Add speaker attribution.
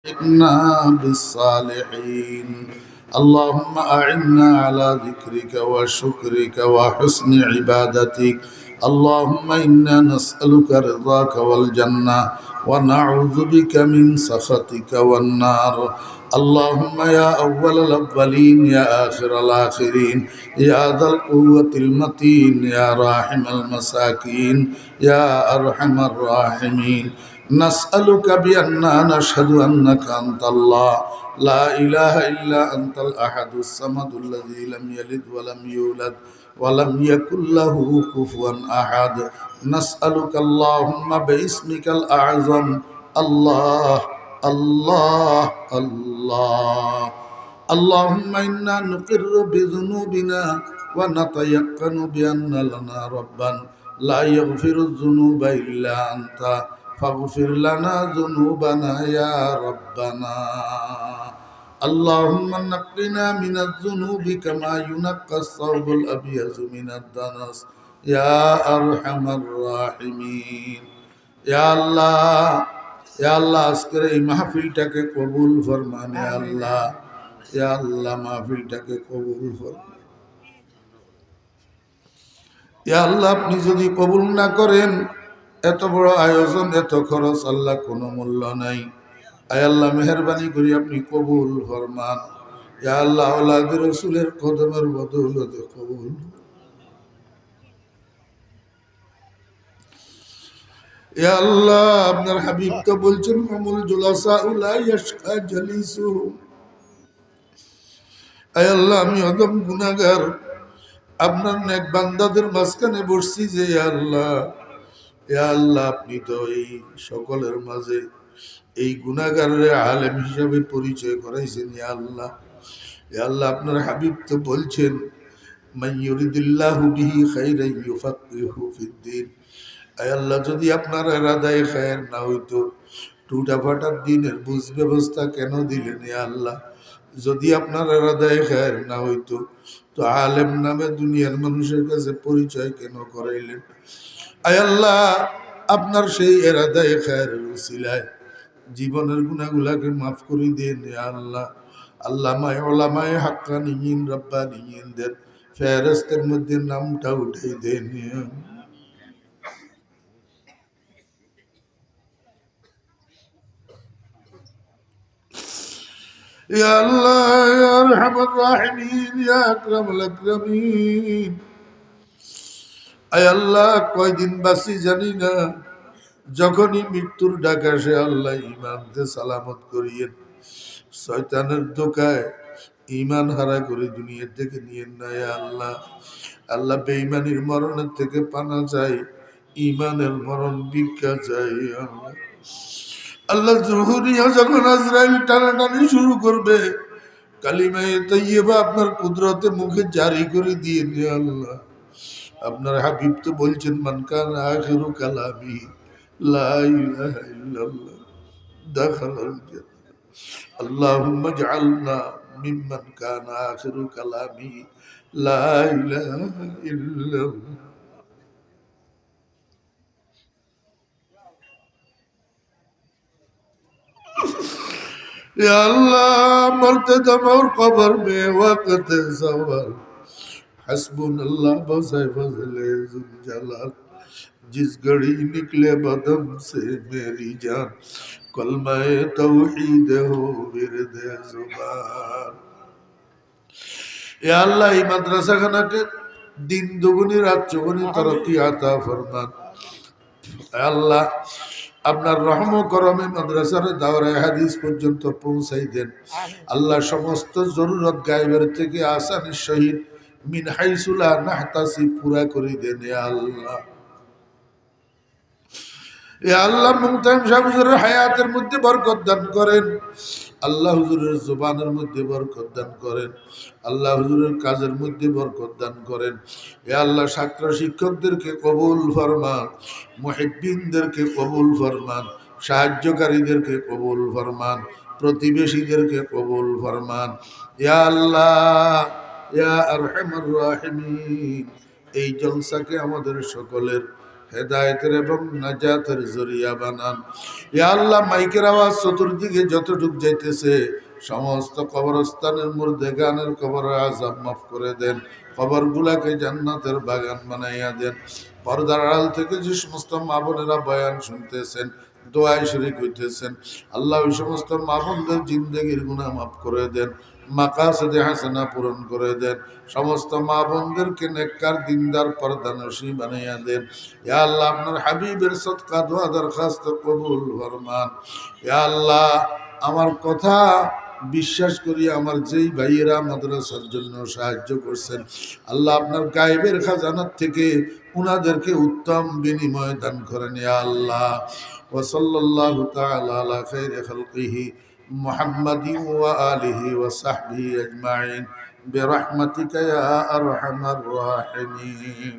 Speaker 1: إنا بالصالحين. اللهم أعنا على ذكرك وشكرك وحسن عبادتك. اللهم إنا نسألك رضاك والجنة ونعوذ بك من سخطك والنار. اللهم يا أول الأولين يا آخر الآخرين يا ذا القوة المتين يا راحم المساكين يا أرحم الراحمين، نسألك بأننا نشهد أنك أنت الله لا إله إلا أنت الأحد الصمد الذي لم يلد ولم يولد ولم يكن له كفوا أحد. نسألك اللهم باسمك الأعظم الله الله الله. اللهم إنا نقر بذنوبنا ونتيقن بأن لنا ربا لا يغفر الذنوب إلا أنت فاغفر لنا ذنوبنا يا ربنا. اللهم نقنا من الذنوب كما ينقى الثوب الأبيض من الدنس يا أرحم الراحمين. يا الله يا الله আজকের এই মাহফিলটাকে কবুল ফরমান ইয়া আল্লাহ। ইয়া আল্লাহ মাহফিলটাকে কবুল ফরমান। ইয়া আল্লাহ আপনি যদি কবুল না করেন, এত বড় আয়োজন এত খরচ আল্লাহ কোনো মূল্য নাই। আয় আল্লাহ মেহেরবানি করি আপনি কবুল ফরমান। ইয়া আল্লাহ আওলাদে রাসূলের কদমের বদৌলতে কবুল। ইয়া আল্লাহ আপনার হাবিব তো বলছেন হুমুল জুলাসা লা ইয়াশকা জালিসুহুম। আয় আল্লাহ আমি অদম গুনাহগার, আপনার নেক বান্দাদের মাঝখানে বসছি যে ইয়া আল্লাহ আপনি তো এই সকলের মাঝে এই গুনাহগারের আলেম হিসাবে পরিচয় করাইছেন। ইয়া আল্লাহ আপনার হাবিব তো বলছেন মান ইউরিদিল্লাহু বিহি খাইরান ইউফাক্কিহু ফিদ্দীন। আয় আল্লাহ যদি আপনার ইরাদায়ে খায়ের না হইতো টুটা ফাটার দিনের বুঝ ব্যবস্থা কেন দিলেন? ইয়া আল্লাহ যদি আপনার ইরাদায়ে খায়ের না হইতো তো আলেম নামে দুনিয়ার মানুষের কাছে পরিচয় কেন করাইলেন? আয় আল্লাহ আপনার সেই ইরাদায়ে খায়েরের উসিলায় জীবনের গুনাহগুলাকে মাফ করে দেন। ইয়া আল্লাহ আল্লামায়ে উলামায়ে হাক্কানিয়িন রব্বানিয়িনদের ফেরেশতের মধ্যে নামটা উঠাই দেন। ইয়া আল্লাহ ইয়া আরহামার রাহিমিন ইয়া আকরামাল আকরামিন। আয় আল্লাহ কয়দিন বাঁচি জানি না, যখনই মৃত্যুর ডাক আসে আল্লাহ ইমানকে সালামত করিয়েন। শয়তানের ধোঁকায় ইমান হারা করে দুনিয়া থেকে নিয়েন না। আল্লাহ বেঈমানির মরণের থেকে পানা চাই, ইমানের মরণ ভিক্ষা চাই। আল্লাহ জহুরিয়া যখন আজরাইল টানাটানি শুরু করবে, কালিমায়ে তাইয়্যিবা আপনার কুদরতে মুখে জারি করে দিয়ে নিয়ে আল্লাহ আপনার হাবিব তো বলছেন মান কানা আখিরু কালামি লা ইলাহা ইল্লাল্লাহ দাখালাল জান্নাহ। আল্লাহুম্মা ইজআলনা মিম্মান কানা আখিরু কালামি লা ইলাহা ইল্লাল্লাহ। या अल्लाह मरते दम और कब्र में वक्त सवाल हस्बुनल्लाह बसे फजले जुल जलाल। जिस घड़ी निकले बदम से मेरी जान कलमाए तौहीद हो विरद जुबान। या अल्लाह এই মাদ্রাসাখানাকে দিন দুগুনি রাত চৌগুনি তরক্কি আতা ফরমান। আল্লাহ আপনার রহম করমে মাদ্রাসার দাওরায়ে হাদিস পর্যন্ত পৌঁছাই দেন। আল্লাহ সমস্ত জরুরত গায়বের থেকে আসানির সহিত মিন হাইসু লা নাহতাসিব পুরা করে দেন। ইয়া আল্লাহ মুহতামিম সাহেব হুজুরের হায়াতের মধ্যে বরকত দান করেন। আল্লাহ হুজুরের জবানের মধ্যে বরকত দান করেন। আল্লাহ হুজুরের কাজের মধ্যে বরকত দান করেন। ইয়া আল্লাহ ছাত্র শিক্ষকদেরকে কবুল ফরমান, মুহিব্বিনদেরকে কবুল ফরমান, সাহায্যকারীদেরকে কবুল ফরমান, প্রতিবেশীদেরকে কবুল ফরমান। ইয়া আল্লাহ ইয়া আরহামার রাহিমিন। এই জলসাকে আমাদের সকলের হেদায়েতের এবং নাজাতের জরিয়া বানান। ইয়া আল্লাহ, মাইকের আওয়াজ চতুর্দিকে যতটুক যাইতেছে সমস্ত কবরস্থানের মধ্যে গানের কবর আযাব মাফ করে দেন, কবরগুলাকে জান্নাতের বাগান বানাইয়া দেন। পর্দার আড়াল থেকে যে সমস্ত মা বোনেরা বয়ান শুনতেছেন, দোয়ায় শরীক হইতেছেন, আল্লাহ ওই সমস্ত মা বোনদের জিন্দেগির গুনাহ মাফ করে দেন, মাকাসিদে হাসানা পূরণ করে দেন। সমস্ত মা বোনদেরকে নেককার দিনদার পর্দানশী বানাইয়া দেন। ইয়া আল্লাহ, আপনার হাবিবের সদকা দোয়া দরখাস্ত কবুল ফরমান। ইয়া আল্লাহ, আমার কথা বিশ্বাস করি আমার যেই ভাইয়েরা মাদ্রাসার জন্য সাহায্য করছেন, আল্লাহ আপনার গায়েবের খাজানার থেকে উনাদেরকে উত্তম বিনিময় দান করেন। ইয়া আল্লাহ, ওয়া সাল্লাল্লাহু তাআলা আলা খাইরি খালকিহি মুহাম্মাদিন ওয়া আলিহি ওয়া সাহবিহি আজমাইন বিরহমাতিকা ইয়া আরহামার রাহিমিন।